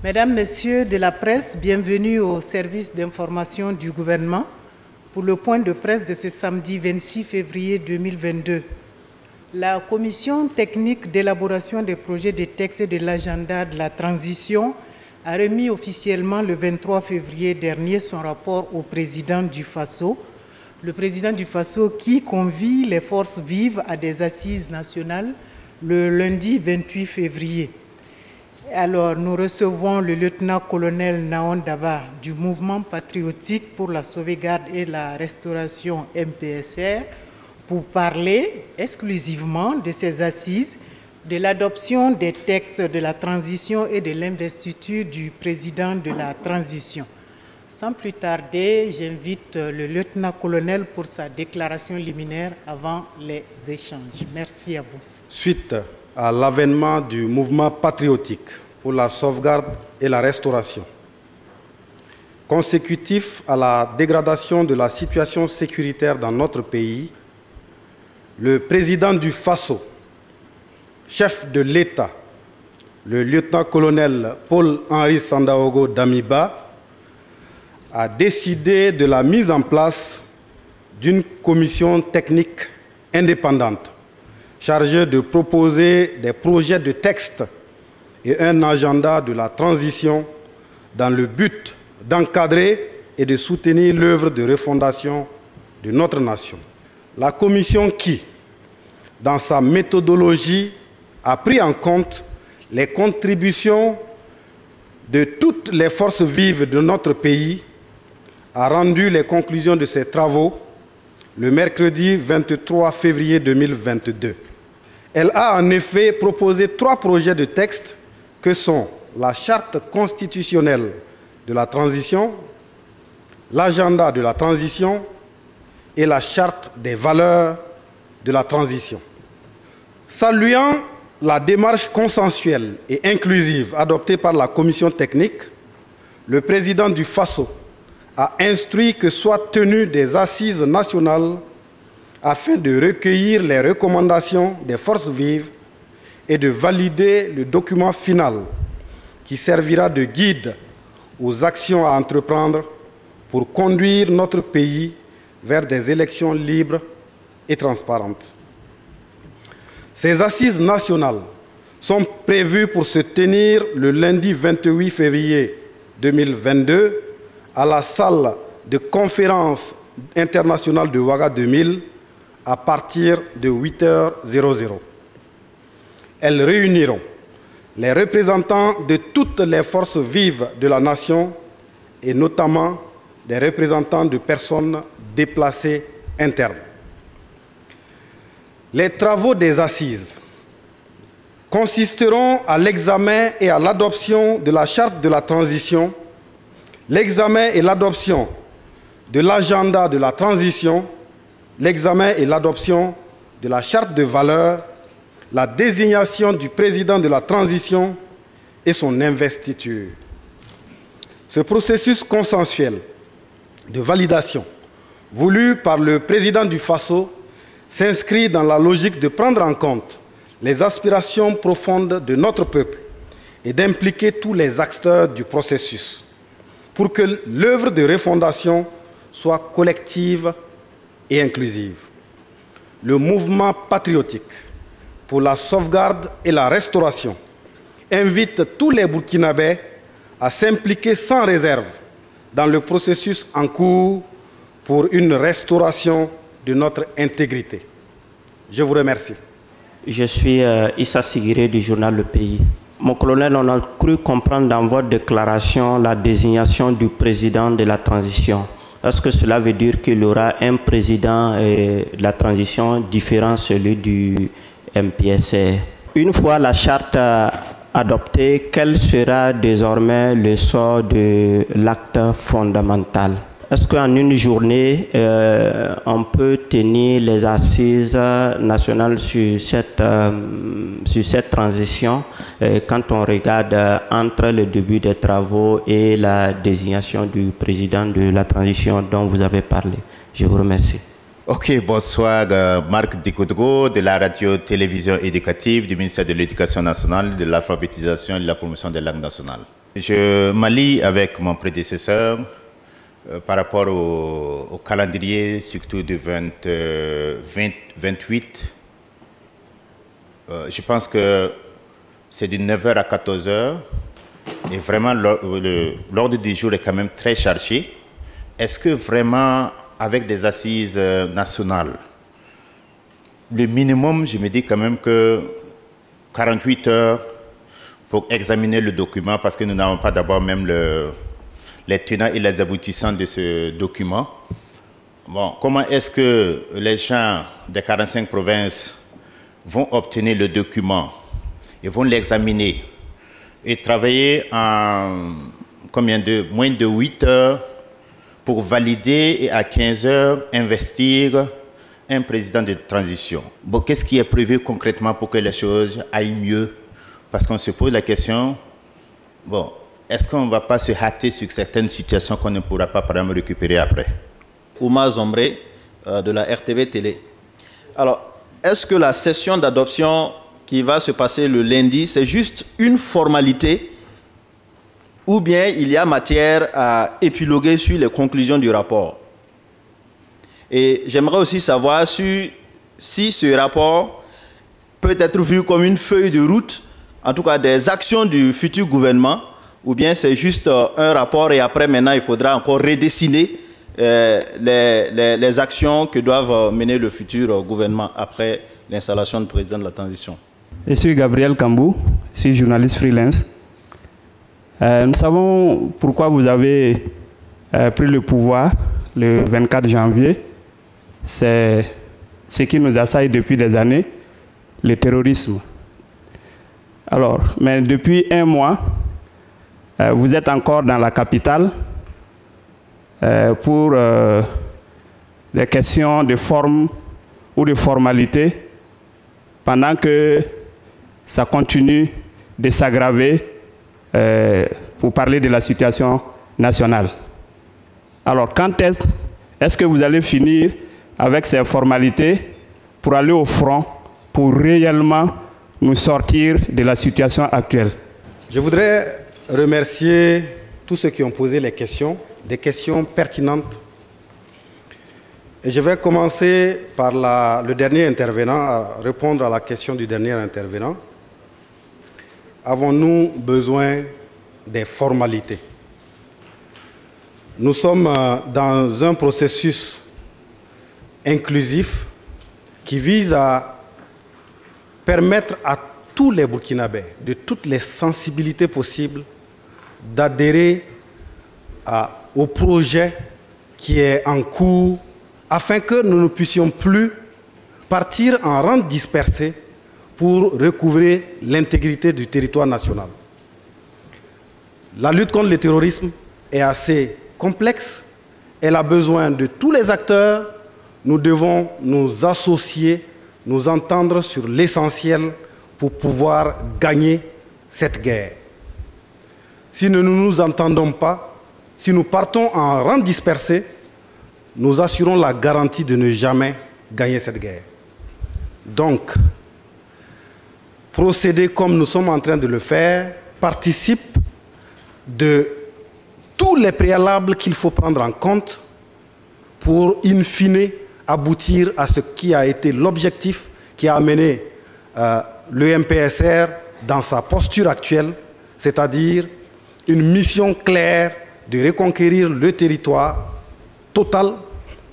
Mesdames, Messieurs de la presse, bienvenue au service d'information du gouvernement pour le point de presse de ce samedi 26 février 2022. La commission technique d'élaboration des projets de textes et de l'agenda de la transition a remis officiellement le 23 février dernier son rapport au président du Faso. Le président du Faso qui convie les forces vives à des assises nationales le lundi 28 février. Alors, nous recevons le lieutenant-colonel Naon Daba du mouvement patriotique pour la sauvegarde et la restauration MPSR pour parler exclusivement de ces assises, de l'adoption des textes de la transition et de l'investiture du président de la transition. Sans plus tarder, j'invite le lieutenant-colonel pour sa déclaration liminaire avant les échanges. Merci à vous. Suite à l'avènement du mouvement patriotique pour la sauvegarde et la restauration, consécutif à la dégradation de la situation sécuritaire dans notre pays, le président du Faso, chef de l'État, le lieutenant-colonel Paul-Henri Sandaogo Damiba, a décidé de la mise en place d'une commission technique indépendante chargée de proposer des projets de texte et un agenda de la transition dans le but d'encadrer et de soutenir l'œuvre de refondation de notre nation. La commission qui, dans sa méthodologie, a pris en compte les contributions de toutes les forces vives de notre pays, a rendu les conclusions de ses travaux le mercredi 23 février 2022. Elle a en effet proposé 3 projets de texte que sont la charte constitutionnelle de la transition, l'agenda de la transition et la charte des valeurs de la transition. Saluant la démarche consensuelle et inclusive adoptée par la commission technique, le président du Faso a instruit que soient tenues des assises nationales afin de recueillir les recommandations des forces vives et de valider le document final qui servira de guide aux actions à entreprendre pour conduire notre pays vers des élections libres et transparentes. Ces assises nationales sont prévues pour se tenir le lundi 28 février 2022 à la salle de conférence internationale de Ouaga 2000 à partir de 8h00. Elles réuniront les représentants de toutes les forces vives de la nation et notamment des représentants de personnes déplacées internes. Les travaux des assises consisteront à l'examen et à l'adoption de la charte de la transition, l'examen et l'adoption de l'agenda de la transition, l'examen et l'adoption de la charte de valeurs, la désignation du président de la transition et son investiture. Ce processus consensuel de validation, voulu par le président du Faso, s'inscrit dans la logique de prendre en compte les aspirations profondes de notre peuple et d'impliquer tous les acteurs du processus pour que l'œuvre de refondation soit collective et inclusive. Le mouvement patriotique pour la sauvegarde et la restauration invite tous les Burkinabés à s'impliquer sans réserve dans le processus en cours pour une restauration de notre intégrité. Je vous remercie. Je suis Issa Sigiré du journal Le Pays. Mon colonel, on a cru comprendre dans votre déclaration la désignation du président de la transition. Est-ce que cela veut dire qu'il y aura un président de la transition différent de celui du MPSR? Une fois la charte adoptée, quel sera désormais le sort de l'acte fondamental? Est-ce qu'en une journée, on peut tenir les assises nationales sur cette transition quand on regarde entre le début des travaux et la désignation du président de la transition dont vous avez parlé? Je vous remercie. Ok, bonsoir, Marc Dikoudgo de la radio-télévision éducative du ministère de l'Éducation nationale, de l'alphabétisation et de la promotion des langues nationales. Je m'allie avec mon prédécesseur par rapport au calendrier, surtout du 28. Je pense que c'est de 9h à 14h et vraiment l'ordre du jour est quand même très chargé. Est-ce que vraiment, avec des assises nationales, le minimum, je me dis quand même que 48 heures pour examiner le document, parce que nous n'avons pas d'abord même les tenants et les aboutissants de ce document. Bon, comment est-ce que les gens des 45 provinces vont obtenir le document et vont l'examiner et travailler en moins de 8 heures pour valider et à 15 heures investir un président de transition? Bon, qu'est-ce qui est prévu concrètement pour que les choses aillent mieux? Parce qu'on se pose la question, bon, est-ce qu'on ne va pas se hâter sur certaines situations qu'on ne pourra pas, par exemple, récupérer après? Oumar Zombré, de la RTV Télé. Alors, est-ce que la session d'adoption qui va se passer le lundi, c'est juste une formalité ou bien il y a matière à épiloguer sur les conclusions du rapport? Et j'aimerais aussi savoir si ce rapport peut être vu comme une feuille de route, en tout cas des actions du futur gouvernement, ou bien c'est juste un rapport et après maintenant il faudra encore redessiner les actions que doivent mener le futur gouvernement après l'installation du président de la transition. Je suis Gabriel Kambou, je suis journaliste freelance. Nous savons pourquoi vous avez pris le pouvoir le 24 janvier. C'est ce qui nous assaille depuis des années, le terrorisme. Alors, mais depuis un mois, vous êtes encore dans la capitale pour des questions de forme ou de formalité, pendant que ça continue de s'aggraver pour parler de la situation nationale. Alors, quand est-ce que vous allez finir avec ces formalités pour aller au front, pour réellement nous sortir de la situation actuelle? Je voudrais remercier tous ceux qui ont posé les questions, des questions pertinentes. Et je vais commencer par le dernier intervenant, à répondre à la question du dernier intervenant. Avons-nous besoin des formalités? Nous sommes dans un processus inclusif qui vise à permettre à tous les Burkinabés, de toutes les sensibilités possibles, d'adhérer au projet qui est en cours, afin que nous ne puissions plus partir en rente dispersée pour recouvrer l'intégrité du territoire national. La lutte contre le terrorisme est assez complexe. Elle a besoin de tous les acteurs. Nous devons nous associer, nous entendre sur l'essentiel pour pouvoir gagner cette guerre. Si nous ne nous entendons pas, si nous partons en rente dispersée, nous assurons la garantie de ne jamais gagner cette guerre. Donc, procéder comme nous sommes en train de le faire participe de tous les préalables qu'il faut prendre en compte pour, in fine, aboutir à ce qui a été l'objectif qui a amené le MPSR dans sa posture actuelle, c'est-à-dire une mission claire de reconquérir le territoire total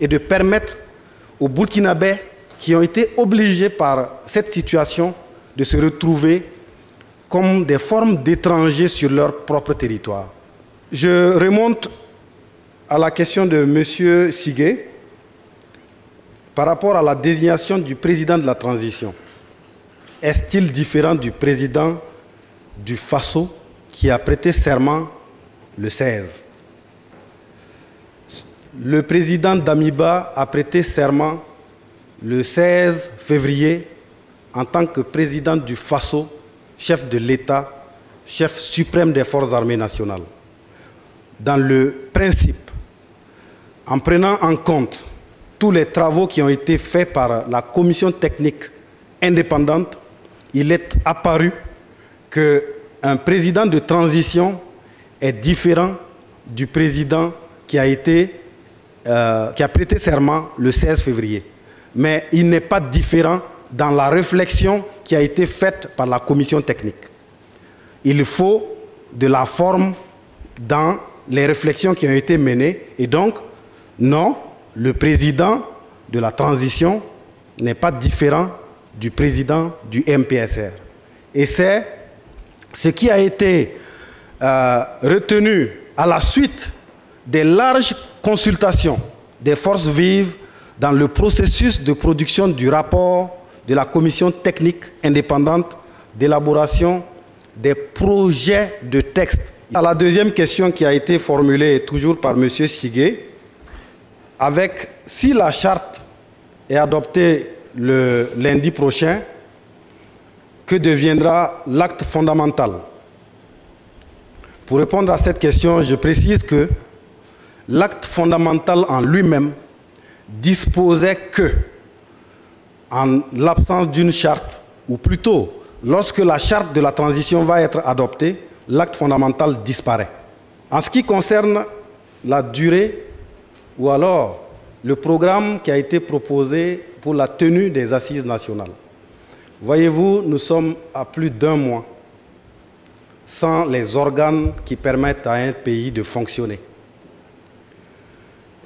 et de permettre aux Burkinabés qui ont été obligés par cette situation de se retrouver comme des formes d'étrangers sur leur propre territoire. Je remonte à la question de M. Sigué par rapport à la désignation du président de la transition. Est-il différent du président du Faso qui a prêté serment le 16? Le président d'Amiba a prêté serment le 16 février en tant que président du Faso, chef de l'État, chef suprême des forces armées nationales. Dans le principe, en prenant en compte tous les travaux qui ont été faits par la commission technique indépendante, il est apparu qu'un président de transition est différent du président qui a prêté serment le 16 février. Mais il n'est pas différent dans la réflexion qui a été faite par la commission technique. Il faut de la forme dans les réflexions qui ont été menées. Et donc, non, le président de la transition n'est pas différent du président du MPSR. Et c'est ce qui a été retenu à la suite des larges consultations des forces vives dans le processus de production du rapport de la commission technique indépendante d'élaboration des projets de texte. À la deuxième question qui a été formulée toujours par M. Sigué, si la charte est adoptée le lundi prochain, que deviendra l'acte fondamental? Pour répondre à cette question, je précise que l'acte fondamental en lui-même disposait que, en l'absence d'une charte, ou plutôt lorsque la charte de la transition va être adoptée, l'acte fondamental disparaît. En ce qui concerne la durée ou alors le programme qui a été proposé pour la tenue des assises nationales, voyez-vous, nous sommes à plus d'1 mois sans les organes qui permettent à un pays de fonctionner.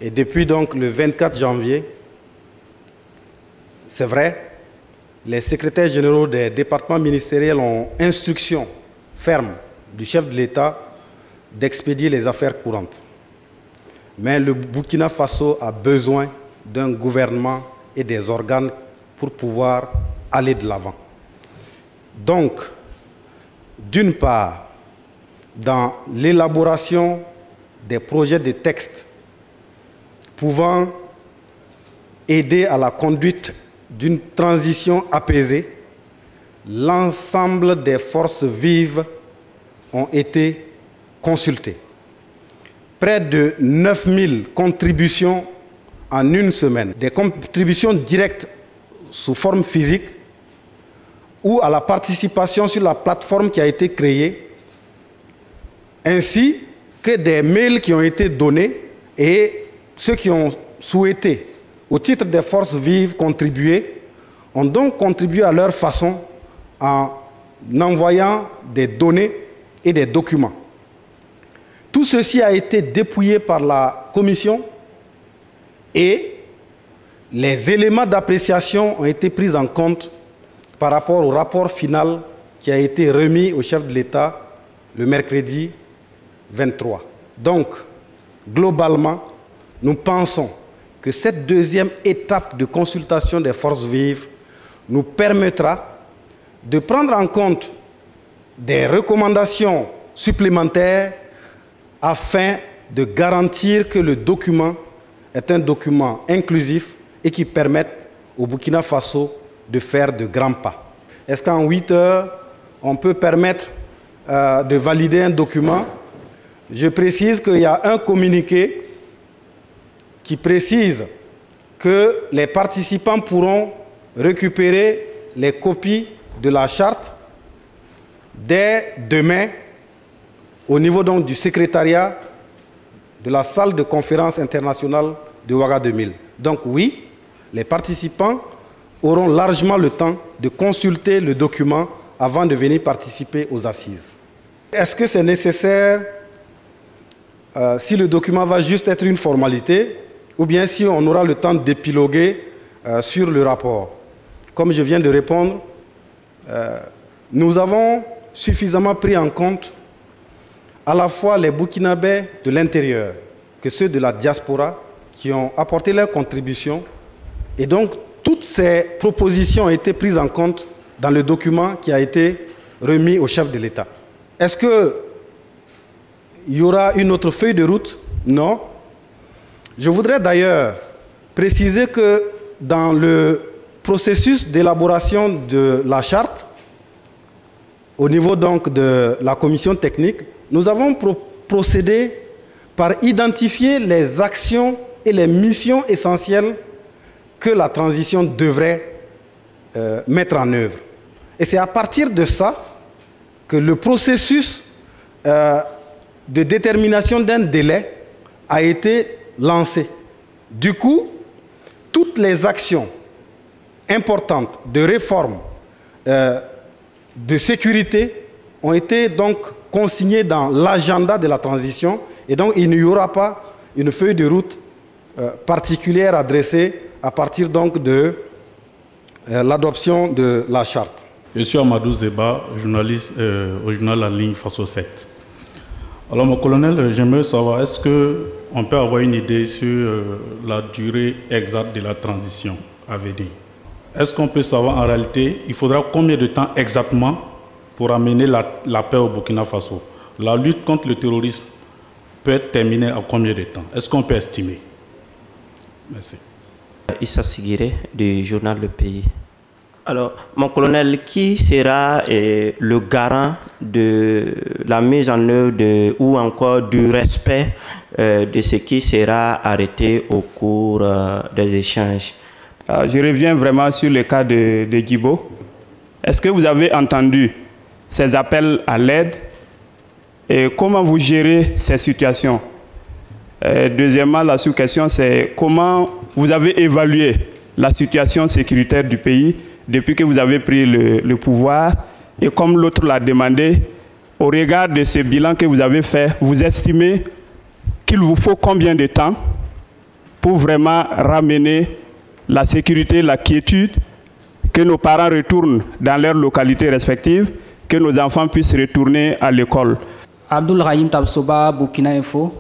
Et depuis donc le 24 janvier, c'est vrai, les secrétaires généraux des départements ministériels ont instruction ferme du chef de l'État d'expédier les affaires courantes. Mais le Burkina Faso a besoin d'un gouvernement et des organes pour pouvoir aller de l'avant. Donc, d'une part, dans l'élaboration des projets de texte pouvant aider à la conduite d'une transition apaisée, l'ensemble des forces vives ont été consultées. Près de 9000 contributions en une semaine, des contributions directes sous forme physique ou à la participation sur la plateforme qui a été créée, ainsi que des mails qui ont été donnés et ceux qui ont souhaité, au titre des forces vives, contribuer, ont donc contribué à leur façon en envoyant des données et des documents. Tout ceci a été dépouillé par la commission et les éléments d'appréciation ont été pris en compte par rapport au rapport final qui a été remis au chef de l'État le mercredi 23. Donc, globalement, nous pensons que cette deuxième étape de consultation des forces vives nous permettra de prendre en compte des recommandations supplémentaires afin de garantir que le document est un document inclusif et qui permette au Burkina Faso de faire de grands pas. Est-ce qu'en 8 heures, on peut permettre de valider un document? Je précise qu'il y a un communiqué qui précise que les participants pourront récupérer les copies de la charte dès demain au niveau donc du secrétariat de la salle de conférence internationale de Ouaga 2000. Donc oui, les participants auront largement le temps de consulter le document avant de venir participer aux assises. Est-ce que c'est nécessaire si le document va juste être une formalité ou bien si on aura le temps d'épiloguer sur le rapport? Comme je viens de répondre, nous avons suffisamment pris en compte à la fois les Burkinabés de l'intérieur que ceux de la diaspora qui ont apporté leur contribution. Et donc, toutes ces propositions ont été prises en compte dans le document qui a été remis au chef de l'État. Est-ce qu'il y aura une autre feuille de route? Non. Je voudrais d'ailleurs préciser que dans le processus d'élaboration de la charte, au niveau donc de la commission technique, nous avons procédé par identifier les actions et les missions essentielles que la transition devrait mettre en œuvre. Et c'est à partir de ça que le processus de détermination d'un délai a été lancé. Du coup, toutes les actions importantes de réforme, de sécurité ont été donc consignées dans l'agenda de la transition et donc il n'y aura pas une feuille de route particulière adressée à partir donc de l'adoption de la charte. Je suis Amadou Zeba, journaliste au journal en ligne Faso 7. Alors mon colonel, j'aimerais savoir, est-ce qu'on peut avoir une idée sur la durée exacte de la transition à venir? Est-ce qu'on peut savoir en réalité, il faudra combien de temps exactement pour amener la paix au Burkina Faso? La lutte contre le terrorisme peut être terminée à combien de temps? Est-ce qu'on peut estimer? Merci. Issa Sigire du journal Le Pays. Alors, mon colonel, qui sera le garant de la mise en œuvre ou encore du respect de ce qui sera arrêté au cours des échanges? Je reviens vraiment sur le cas de Djibo. Est-ce que vous avez entendu ces appels à l'aide et comment vous gérez ces situations? Deuxièmement, la sous-question, c'est comment vous avez évalué la situation sécuritaire du pays depuis que vous avez pris le pouvoir et comme l'autre l'a demandé, au regard de ce bilan que vous avez fait, vous estimez qu'il vous faut combien de temps pour vraiment ramener la sécurité, la quiétude, que nos parents retournent dans leurs localités respectives, que nos enfants puissent retourner à l'école? Abdul Rahim Tabsoba, Burkina Info.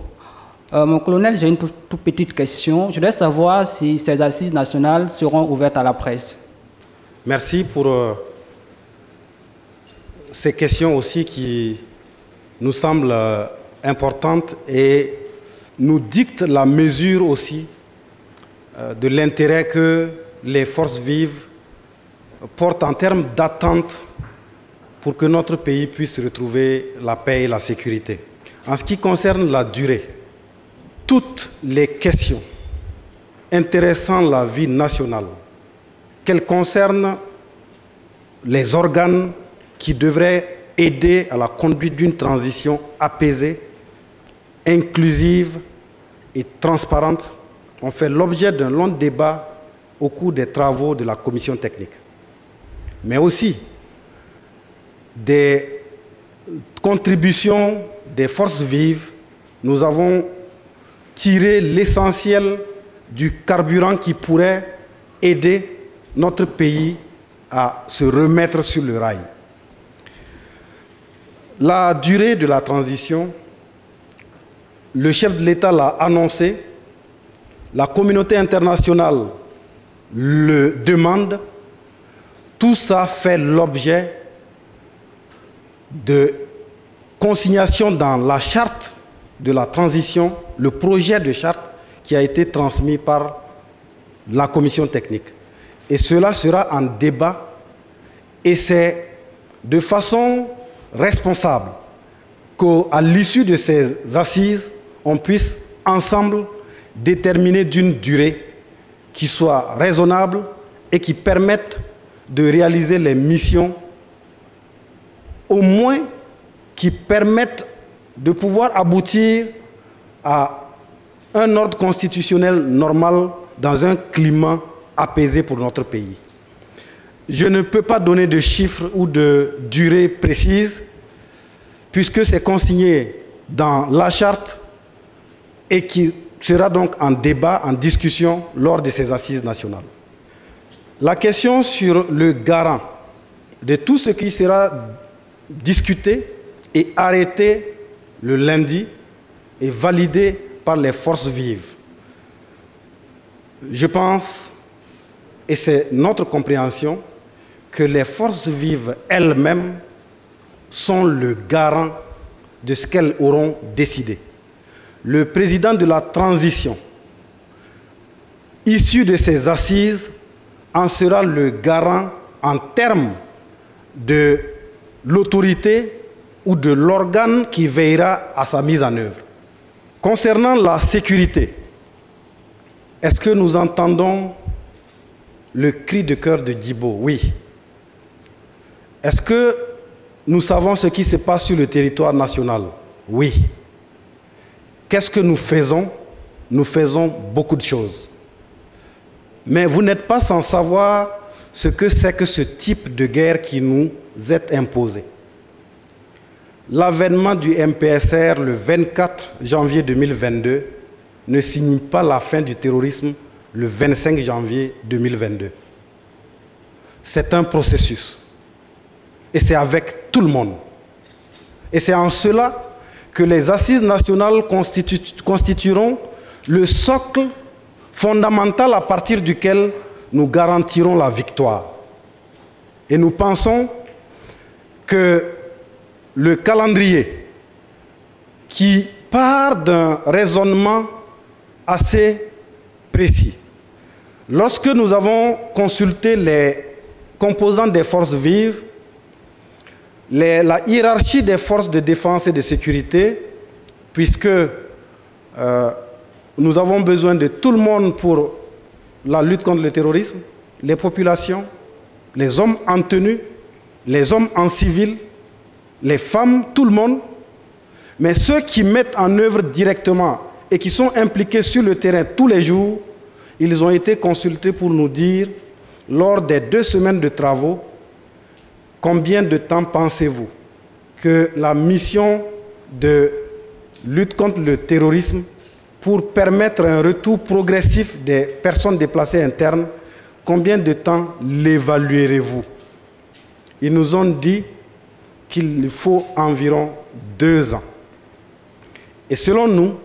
Mon colonel, j'ai une toute petite question. Je voudrais savoir si ces assises nationales seront ouvertes à la presse. Merci pour ces questions aussi qui nous semblent importantes et nous dictent la mesure aussi de l'intérêt que les forces vives portent en termes d'attente pour que notre pays puisse retrouver la paix et la sécurité. En ce qui concerne la durée, toutes les questions intéressant la vie nationale, qu'elles concernent les organes qui devraient aider à la conduite d'une transition apaisée, inclusive et transparente, ont fait l'objet d'un long débat au cours des travaux de la commission technique. Mais aussi des contributions des forces vives, nous avons tiré l'essentiel du carburant qui pourrait aider notre pays à se remettre sur le rail. La durée de la transition, le chef de l'État l'a annoncé, la communauté internationale le demande, tout ça fait l'objet de consignation dans la charte de la transition, le projet de charte qui a été transmis par la commission technique. Et cela sera en débat et c'est de façon responsable qu'à l'issue de ces assises, on puisse ensemble déterminer d'une durée qui soit raisonnable et qui permette de réaliser les missions, au moins qui permettent de pouvoir aboutir à un ordre constitutionnel normal dans un climat apaisé pour notre pays. Je ne peux pas donner de chiffres ou de durée précise puisque c'est consigné dans la charte et qui sera donc en débat, en discussion lors de ces assises nationales. La question sur le garant de tout ce qui sera discuté et arrêté le lundi et validé par les forces vives. Je pense, et c'est notre compréhension, que les forces vives elles-mêmes sont le garant de ce qu'elles auront décidé. Le président de la transition, issu de ces assises, en sera le garant en termes de l'autorité ou de l'organe qui veillera à sa mise en œuvre. Concernant la sécurité, est-ce que nous entendons le cri de cœur de Djibo? Oui. Est-ce que nous savons ce qui se passe sur le territoire national? Oui. qu'est-ce que nous faisons? Nous faisons beaucoup de choses. Mais vous n'êtes pas sans savoir ce que c'est que ce type de guerre qui nous est imposé. L'avènement du MPSR le 24 janvier 2022 ne signifie pas la fin du terrorisme le 25 janvier 2022. C'est un processus. Et c'est avec tout le monde. Et c'est en cela que les assises nationales constitueront le socle fondamental à partir duquel nous garantirons la victoire. Et nous pensons que le calendrier qui part d'un raisonnement assez précis. Lorsque nous avons consulté les composants des forces vives, la hiérarchie des forces de défense et de sécurité, puisque nous avons besoin de tout le monde pour la lutte contre le terrorisme, les populations, les hommes en tenue, les hommes en civil, les femmes, tout le monde. Mais ceux qui mettent en œuvre directement et qui sont impliqués sur le terrain tous les jours, ils ont été consultés pour nous dire, lors des 2 semaines de travaux, combien de temps pensez-vous que la mission de lutte contre le terrorisme, pour permettre un retour progressif des personnes déplacées internes, combien de temps l'évaluerez-vous? Ils nous ont dit qu'il faut environ 2 ans. Et selon nous,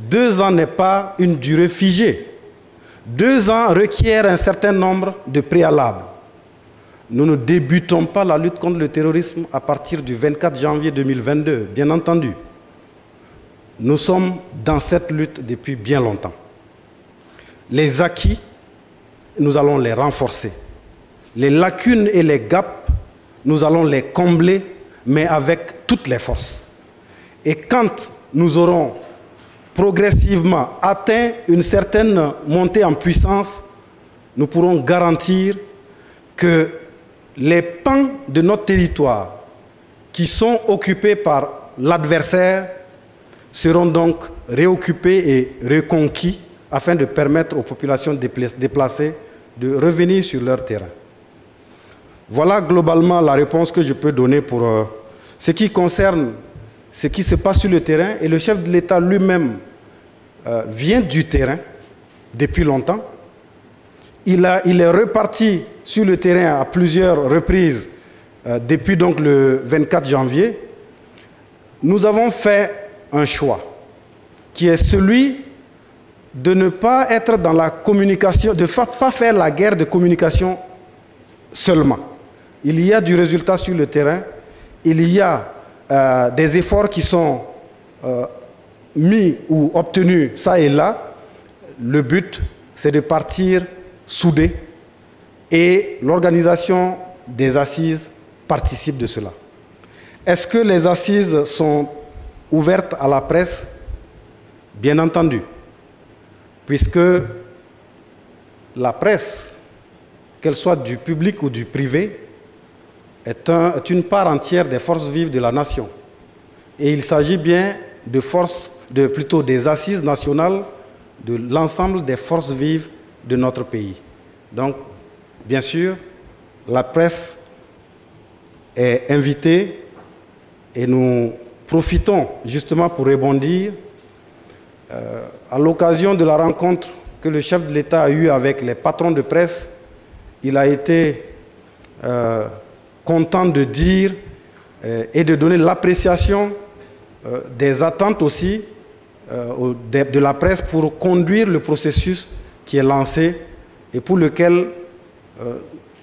2 ans n'est pas une durée figée. 2 ans requièrent un certain nombre de préalables. Nous ne débutons pas la lutte contre le terrorisme à partir du 24 janvier 2022, bien entendu. Nous sommes dans cette lutte depuis bien longtemps. Les acquis, nous allons les renforcer. Les lacunes et les gaps, nous allons les combler, mais avec toutes les forces. Et quand nous aurons progressivement atteint une certaine montée en puissance, nous pourrons garantir que les pans de notre territoire qui sont occupés par l'adversaire seront donc réoccupés et reconquis afin de permettre aux populations déplacées de revenir sur leur terrain. Voilà globalement la réponse que je peux donner pour ce qui concerne ce qui se passe sur le terrain. Et le chef de l'État lui-même vient du terrain depuis longtemps. Il est reparti sur le terrain à plusieurs reprises depuis donc le 24 janvier. Nous avons fait un choix qui est celui de ne pas être dans la communication, de ne pas faire la guerre de communication seulement. Il y a du résultat sur le terrain, il y a des efforts qui sont mis ou obtenus ça et là. Le but, c'est de partir soudé et l'organisation des assises participe de cela. Est-ce que les assises sont ouvertes à la presse? Bien entendu, puisque la presse, qu'elle soit du public ou du privé, est une part entière des forces vives de la nation. Et il s'agit bien plutôt des assises nationales de l'ensemble des forces vives de notre pays. Donc, bien sûr, la presse est invitée et nous profitons justement pour rebondir à l'occasion de la rencontre que le chef de l'État a eue avec les patrons de presse. Il a été content de dire et de donner l'appréciation des attentes aussi de la presse pour conduire le processus qui est lancé et pour lequel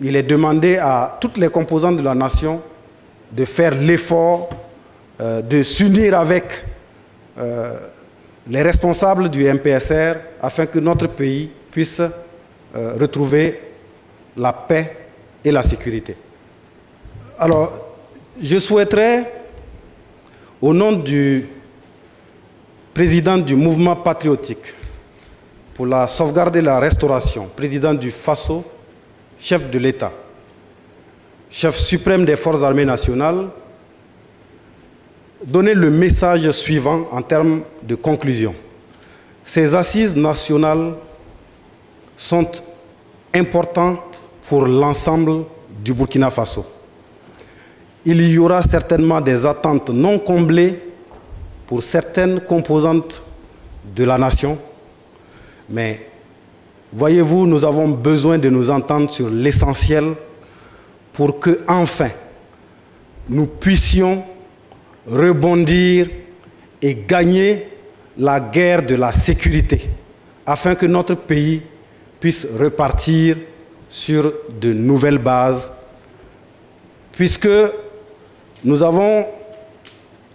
il est demandé à toutes les composantes de la nation de faire l'effort de s'unir avec les responsables du MPSR afin que notre pays puisse retrouver la paix et la sécurité. Alors, je souhaiterais, au nom du président du mouvement patriotique pour la sauvegarde et la restauration, président du FASO, chef de l'État, chef suprême des forces armées nationales, donner le message suivant en termes de conclusion. Ces assises nationales sont importantes pour l'ensemble du Burkina Faso. Il y aura certainement des attentes non comblées pour certaines composantes de la nation, mais voyez-vous, nous avons besoin de nous entendre sur l'essentiel pour que, enfin, nous puissions rebondir et gagner la guerre de la sécurité, afin que notre pays puisse repartir sur de nouvelles bases, puisque nous avons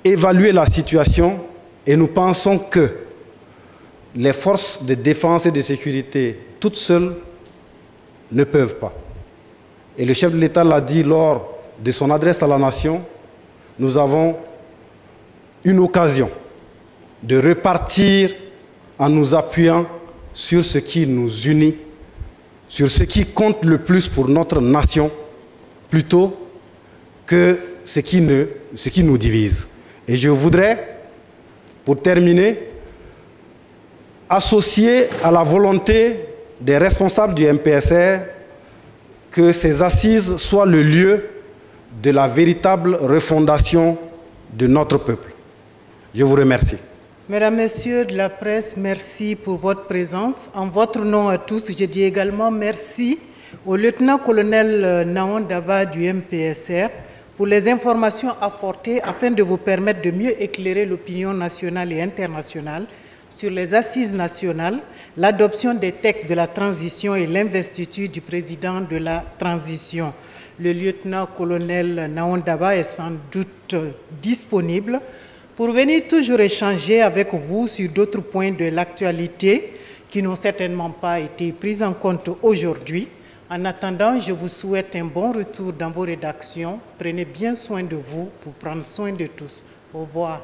évalué la situation et nous pensons que les forces de défense et de sécurité, toutes seules, ne peuvent pas. Et le chef de l'État l'a dit lors de son adresse à la nation, nous avons une occasion de repartir en nous appuyant sur ce qui nous unit, sur ce qui compte le plus pour notre nation, plutôt que ce qui nous divise. Et je voudrais, pour terminer, associer à la volonté des responsables du MPSR que ces assises soient le lieu de la véritable refondation de notre peuple. Je vous remercie. Mesdames, Messieurs de la presse, merci pour votre présence. En votre nom à tous, je dis également merci au lieutenant-colonel Naon Daba du MPSR pour les informations apportées afin de vous permettre de mieux éclairer l'opinion nationale et internationale sur les assises nationales, l'adoption des textes de la transition et l'investiture du président de la transition. Le lieutenant-colonel Naon Daba est sans doute disponible pour venir toujours échanger avec vous sur d'autres points de l'actualité qui n'ont certainement pas été pris en compte aujourd'hui. En attendant, je vous souhaite un bon retour dans vos rédactions. Prenez bien soin de vous pour prendre soin de tous. Au revoir.